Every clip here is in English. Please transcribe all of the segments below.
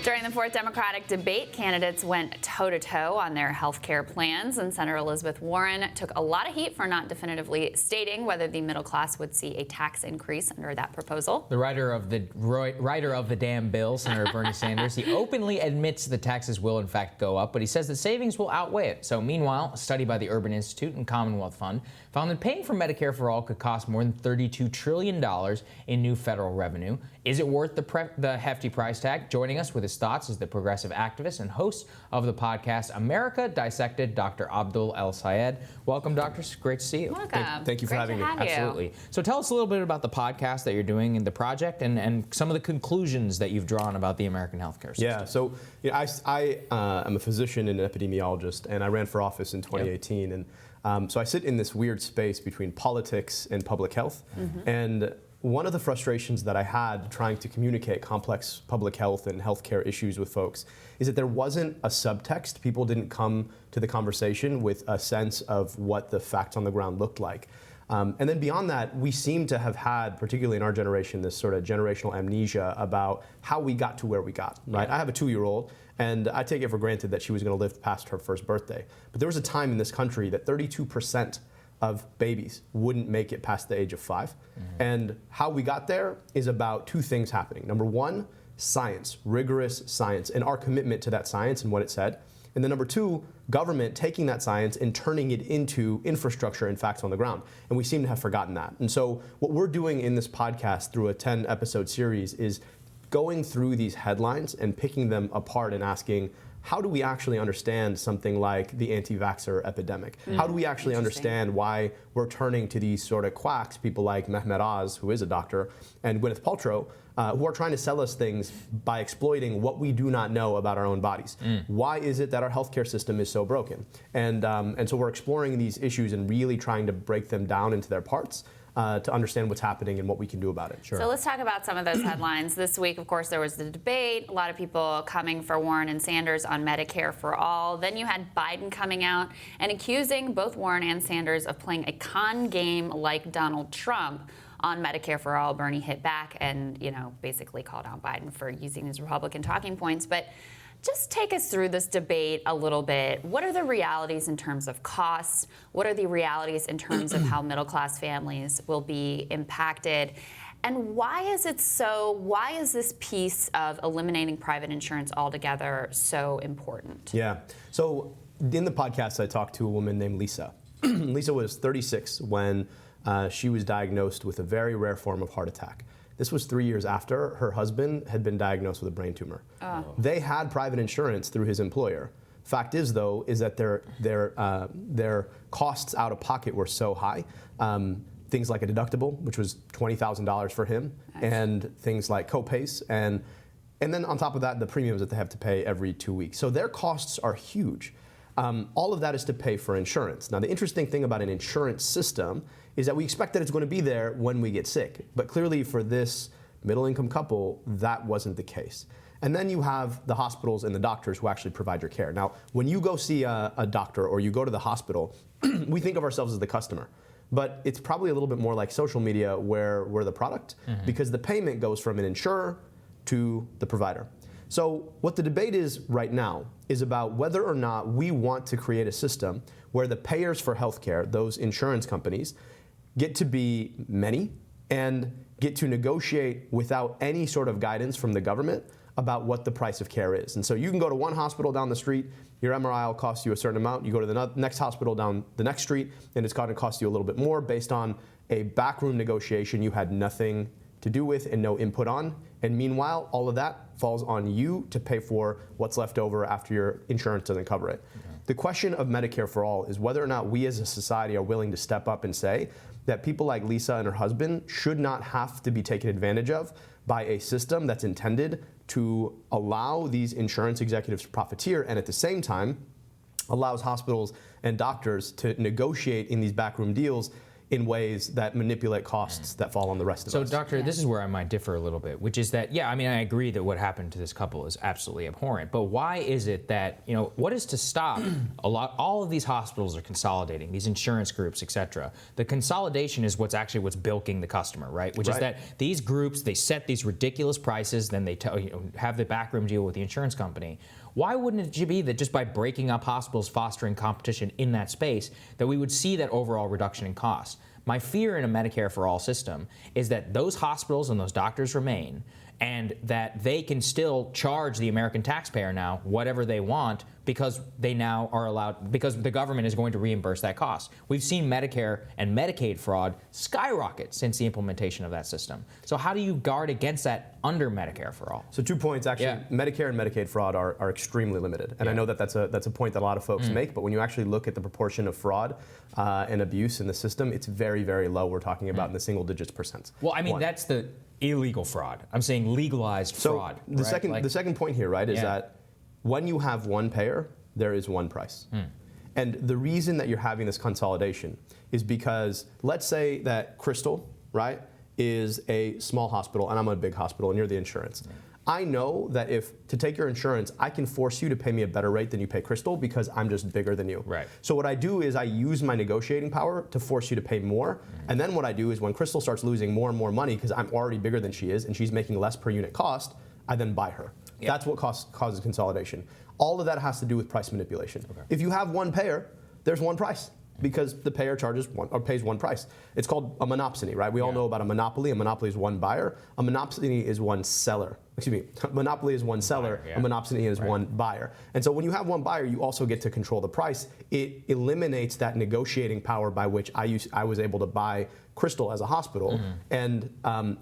During the fourth Democratic debate, candidates went toe-to-toe on their health care plans, and Senator Elizabeth Warren took a lot of heat for not definitively stating whether the middle class would see a tax increase under that proposal. The writer of the damn bill, Senator Bernie Sanders, he openly admits the taxes will in fact go up, but he says the savings will outweigh it. So meanwhile, a study by the Urban Institute and Commonwealth Fund found that paying for Medicare for all could cost more than $32 trillion in new federal revenue. Is it worth the hefty price tag? Joining us with his thoughts is the progressive activist and host of the podcast America Dissected, Dr. Abdul El-Sayed. Welcome, doctor. Great to see you. Welcome. Thank you for having me. Absolutely. So tell us a little bit about the podcast that you're doing and the project and some of the conclusions that you've drawn about the American healthcare system. Yeah, so I am a physician and an epidemiologist, and I ran for office in 2018. Yep. And so I sit in this weird space between politics and public health. Mm-hmm. And one of the frustrations that I had trying to communicate complex public health and healthcare issues with folks is that there wasn't a subtext. People didn't come to the conversation with a sense of what the facts on the ground looked like. And then beyond that, we seem to have had, particularly in our generation, this sort of generational amnesia about how we got to where we got, right? I have a 2-year-old, and I take it for granted that she was going to live past her first birthday. But there was a time in this country that 32% of babies wouldn't make it past the age of 5. Mm-hmm. And how we got there is about 2 things happening. Number 1, science, rigorous science, and our commitment to that science and what it said. And then number 2, government taking that science and turning it into infrastructure and facts on the ground. And we seem to have forgotten that. And so what we're doing in this podcast through a 10-episode series is going through these headlines and picking them apart and asking, how do we actually understand something like the anti-vaxxer epidemic? How do we actually understand why we're turning to these sort of quacks, people like Mehmet Oz, who is a doctor, and Gwyneth Paltrow, who are trying to sell us things by exploiting what we do not know about our own bodies. Why is it that our healthcare system is so broken? And so we're exploring these issues and really trying to break them down into their parts to understand what's happening and what we can do about it. Sure. So let's talk about some of those headlines. This week, of course, there was the debate. A lot of people coming for Warren and Sanders on Medicare for all. Then you had Biden coming out and accusing both Warren and Sanders of playing a con game like Donald Trump on Medicare for all. Bernie hit back and, basically called out Biden for using his Republican talking points. But just take us through this debate a little bit. What are the realities in terms of costs? What are the realities in terms of how middle-class families will be impacted? And why is this piece of eliminating private insurance altogether so important? Yeah. So in the podcast, I talked to a woman named Lisa. Lisa was 36 when she was diagnosed with a very rare form of heart attack. This was 3 years after her husband had been diagnosed with a brain tumor. Oh. They had private insurance through his employer. Fact is, though, is that their costs out of pocket were so high. Things like a deductible, which was $20,000 for him, nice. And things like copays, and then on top of that, the premiums that they have to pay every 2 weeks. So their costs are huge. All of that is to pay for insurance. Now, the interesting thing about an insurance system is that we expect that it's going to be there when we get sick. But clearly for this middle-income couple, that wasn't the case. And then you have the hospitals and the doctors who actually provide your care. Now, when you go see a doctor or you go to the hospital, we think of ourselves as the customer. But it's probably a little bit more like social media where we're the product, because the payment goes from an insurer to the provider. So what the debate is right now is about whether or not we want to create a system where the payers for healthcare, those insurance companies, get to be many and get to negotiate without any sort of guidance from the government about what the price of care is. And so you can go to one hospital down the street, your MRI will cost you a certain amount. You go to the next hospital down the next street, and it's going to cost you a little bit more based on a backroom negotiation you had nothing to do with and no input on. And meanwhile, all of that falls on you to pay for what's left over after your insurance doesn't cover it. The question of Medicare for all is whether or not we as a society are willing to step up and say that people like Lisa and her husband should not have to be taken advantage of by a system that's intended to allow these insurance executives to profiteer and at the same time allows hospitals and doctors to negotiate in these backroom deals in ways that manipulate costs that fall on the rest of us. So, Doctor, this is where I might differ a little bit, which is that, yeah, I mean, I agree that what happened to this couple is absolutely abhorrent. But why is it that, what is to stop all of these hospitals are consolidating, these insurance groups, et cetera? The consolidation is what's bilking the customer, right? Which is that these groups, they set these ridiculous prices, then they have the backroom deal with the insurance company. Why wouldn't it be that just by breaking up hospitals, fostering competition in that space, that we would see that overall reduction in costs? My fear in a Medicare for All system is that those hospitals and those doctors remain, and that they can still charge the American taxpayer now whatever they want because they now are allowed, because the government is going to reimburse that cost. We've seen Medicare and Medicaid fraud skyrocket since the implementation of that system. So how do you guard against that under Medicare for All? So 2 points, actually. Medicare and Medicaid fraud are extremely limited. And I know that that's a point that a lot of folks make, but when you actually look at the proportion of fraud and abuse in the system, it's very, very low. We're talking about in the single digits %. Well, I mean, that's the illegal fraud. I'm saying legalized fraud. The second point here, right, is that when you have one payer, there is one price. And the reason that you're having this consolidation is because, let's say that Crystal, right, is a small hospital and I'm a big hospital and you're the insurance. I know that to take your insurance, I can force you to pay me a better rate than you pay Crystal because I'm just bigger than you. Right. So what I do is I use my negotiating power to force you to pay more. And then what I do is when Crystal starts losing more and more money because I'm already bigger than she is and she's making less per unit cost, I then buy her. That's what causes consolidation. All of that has to do with price manipulation. If you have one payer, there's one price, because the payer pays one price. It's called a monopsony, right? We all know about a monopoly. A monopoly is one buyer. A monopsony is one seller. Excuse me. A monopoly is one seller. A monopsony is one buyer. And so when you have one buyer, you also get to control the price. It eliminates that negotiating power by which I was able to buy Crystal as a hospital, and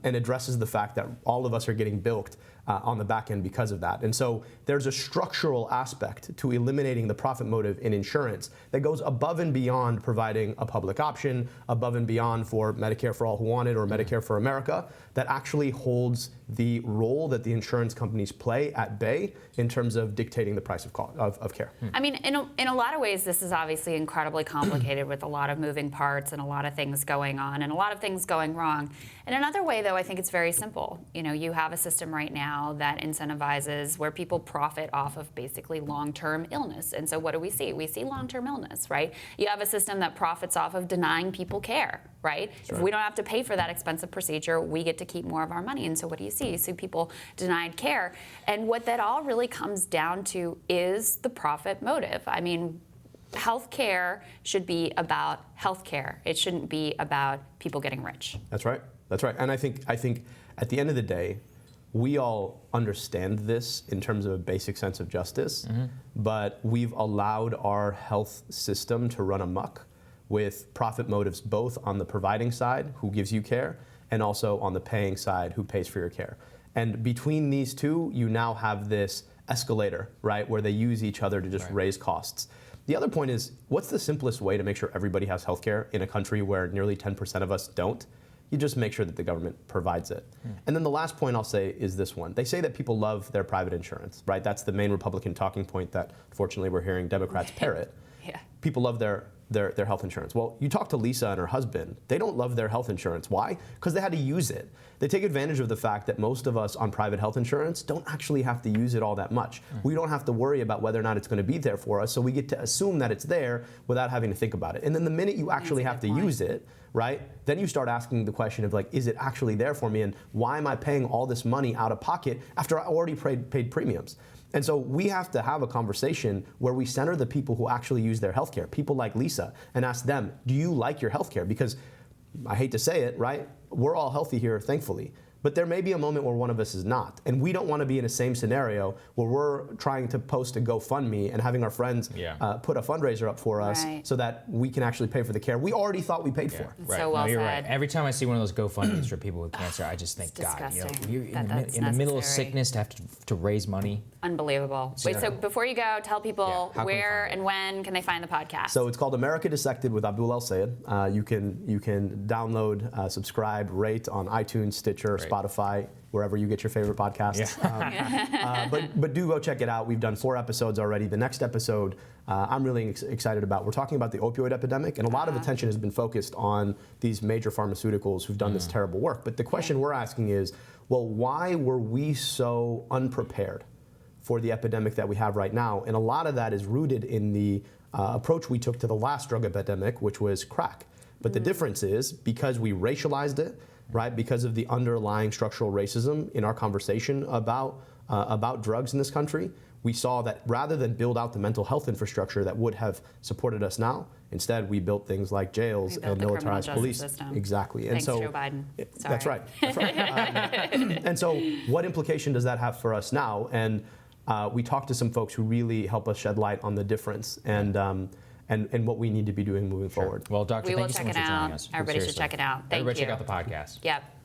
addresses the fact that all of us are getting bilked on the back end because of that. And so there's a structural aspect to eliminating the profit motive in insurance that goes above and beyond providing a public option, above and beyond for Medicare for All who want it or Medicare for America, that actually holds the role that the insurance companies play at bay in terms of dictating the price of care. I mean, in a lot of ways, this is obviously incredibly complicated with a lot of moving parts and a lot of things going on and a lot of things going wrong. In another way, though, I think it's very simple. You have a system right now that incentivizes where people profit off of basically long-term illness. And so what do we see? We see long-term illness, right? You have a system that profits off of denying people care, right? If we don't have to pay for that expensive procedure, we get to keep more of our money. And so what do you see? You see people denied care. And what that all really comes down to is the profit motive. I mean, healthcare should be about healthcare. It shouldn't be about people getting rich. That's right. That's right. And I think at the end of the day, we all understand this in terms of a basic sense of justice, but we've allowed our health system to run amok with profit motives both on the providing side, who gives you care, and also on the paying side, who pays for your care. And between these two, you now have this escalator, right, where they use each other to just raise costs. The other point is, what's the simplest way to make sure everybody has health care in a country where nearly 10% of us don't? You just make sure that the government provides it. And then the last point I'll say is this one. They say that people love their private insurance, right? That's the main Republican talking point that, fortunately, we're hearing Democrats parrot. People love their health insurance. Well, you talk to Lisa and her husband, they don't love their health insurance. Why? Because they had to use it. They take advantage of the fact that most of us on private health insurance don't actually have to use it all that much. We don't have to worry about whether or not it's going to be there for us, so we get to assume that it's there without having to think about it. And then the minute you actually have to use it, right, then you start asking the question of, like, is it actually there for me, and why am I paying all this money out of pocket after I already paid premiums? And so we have to have a conversation where we center the people who actually use their healthcare, people like Lisa, and ask them, do you like your healthcare? Because I hate to say it, right? We're all healthy here, thankfully. But there may be a moment where one of us is not. And we don't want to be in the same scenario where we're trying to post a GoFundMe and having our friends put a fundraiser up for us so that we can actually pay for the care we already thought we paid for. So well you're said. right. Every time I see one of those GoFundMes for people with cancer, I just think, God, you're in the middle of sickness to have to raise money. Unbelievable. Wait, so before you go, tell people where and when can they find the podcast? So it's called America Dissected with Abdul El-Sayed. You can download, subscribe, rate on iTunes, Stitcher, Spotify, wherever you get your favorite podcasts. Yeah. But do go check it out. We've done 4 episodes already. The next episode I'm really excited about. We're talking about the opioid epidemic, and a lot of attention has been focused on these major pharmaceuticals who've done this terrible work. But the question we're asking is, well, why were we so unprepared for the epidemic that we have right now? And a lot of that is rooted in the approach we took to the last drug epidemic, which was crack. But the difference is, because we racialized it, right, because of the underlying structural racism in our conversation about drugs in this country, we saw that rather than build out the mental health infrastructure that would have supported us now, instead we built things like jails and militarized police. System. Exactly. Thanks, Joe Biden. Sorry. That's right. That's right. And so what implication does that have for us now? And we talked to some folks who really help us shed light on the difference and what we need to be doing moving forward. Well, Doctor, thank you so much for joining us. Everybody should check it out. Thank Everybody you. check out the podcast. Yep.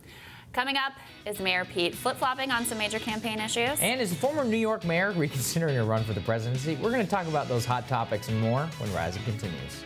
Coming up is Mayor Pete flip-flopping on some major campaign issues. And is the former New York mayor reconsidering a run for the presidency? We're going to talk about those hot topics and more when Rising continues.